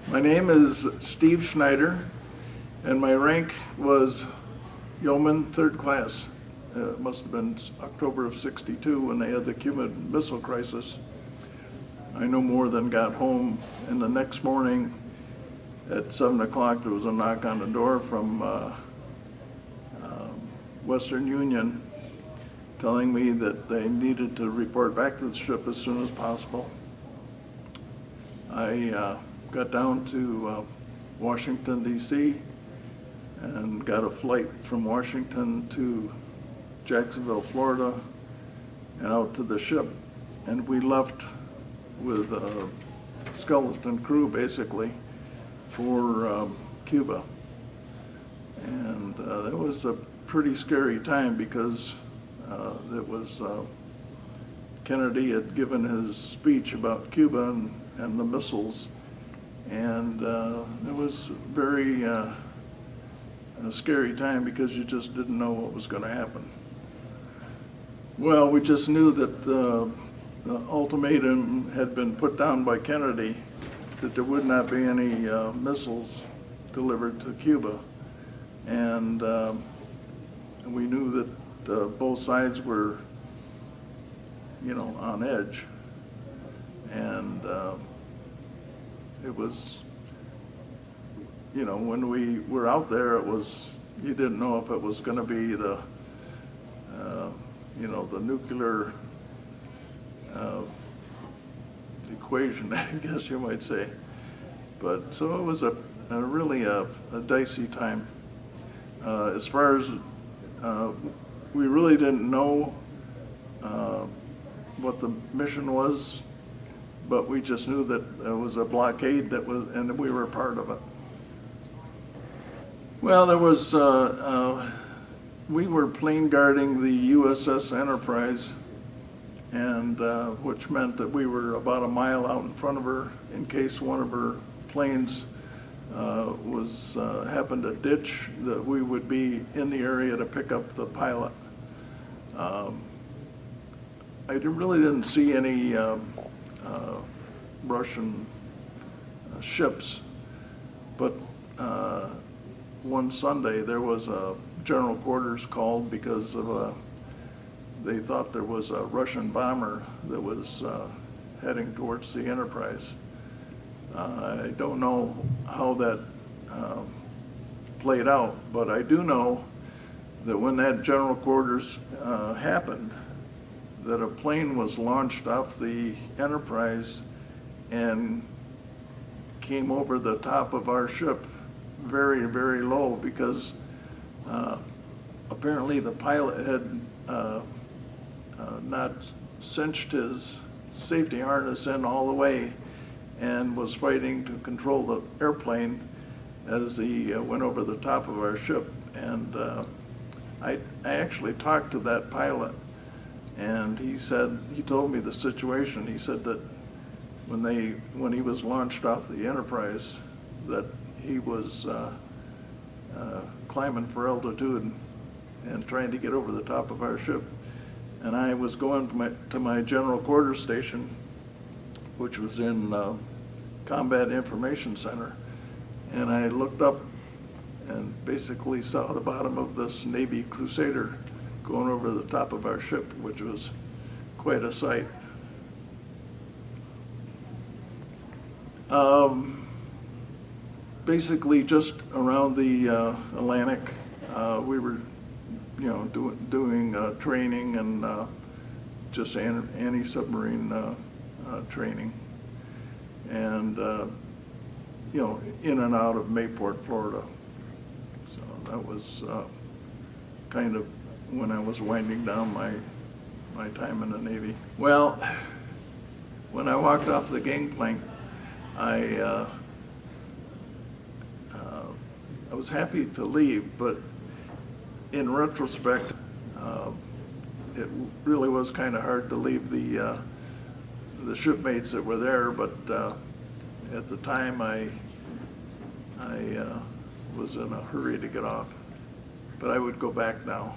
My name is Steve Schneider, and my rank was yeoman third class. It must have been October of '62 when they had the Cuban Missile Crisis. I no more than got home, and the next morning at 7 o'clock there was a knock on the door from Western Union telling me that they needed to report back to the ship as soon as possible. I got down to Washington, D.C. and got a flight from Washington to Jacksonville, Florida, and out to the ship. And we left with a skeleton crew, basically, for Cuba. And that was a pretty scary time because it was Kennedy had given his speech about Cuba and the missiles, and it was very a scary time because you just didn't know what was going to happen. Well, we just knew that the ultimatum had been put down by Kennedy that there would not be any missiles delivered to Cuba, and we knew that both sides were, on edge, and it was, when we were out there, you didn't know if it was going to be the nuclear equation, I guess you might say. But so it was really a dicey time. As far as we really didn't know what the mission was, but we just knew that it was a blockade and we were part of it. Well, there was, we were plane guarding the USS Enterprise, and which meant that we were about a mile out in front of her in case one of her planes happened to ditch, that we would be in the area to pick up the pilot. I really didn't see any Russian ships, but one Sunday there was a general quarters called because of they thought there was a Russian bomber that was heading towards the Enterprise. I don't know how that played out, but I do know that when that general quarters happened, that a plane was launched off the Enterprise and came over the top of our ship very, very low because apparently the pilot had not cinched his safety harness in all the way and was fighting to control the airplane as he went over the top of our ship. And I actually talked to that pilot, and he told me the situation. He said that when he was launched off the Enterprise, that he was climbing for altitude and trying to get over the top of our ship. And I was going to my general quarters station, which was in Combat Information Center, and I looked up and basically saw the bottom of this Navy Crusader going over the top of our ship, which was quite a sight. Basically, just around the Atlantic, we were, doing training and just anti-submarine training, and in and out of Mayport, Florida. So that was kind of when I was winding down my time in the Navy. Well, when I walked off the gangplank, I was happy to leave, but in retrospect, it really was kind of hard to leave the shipmates that were there. But at the time, I was in a hurry to get off. But I would go back now.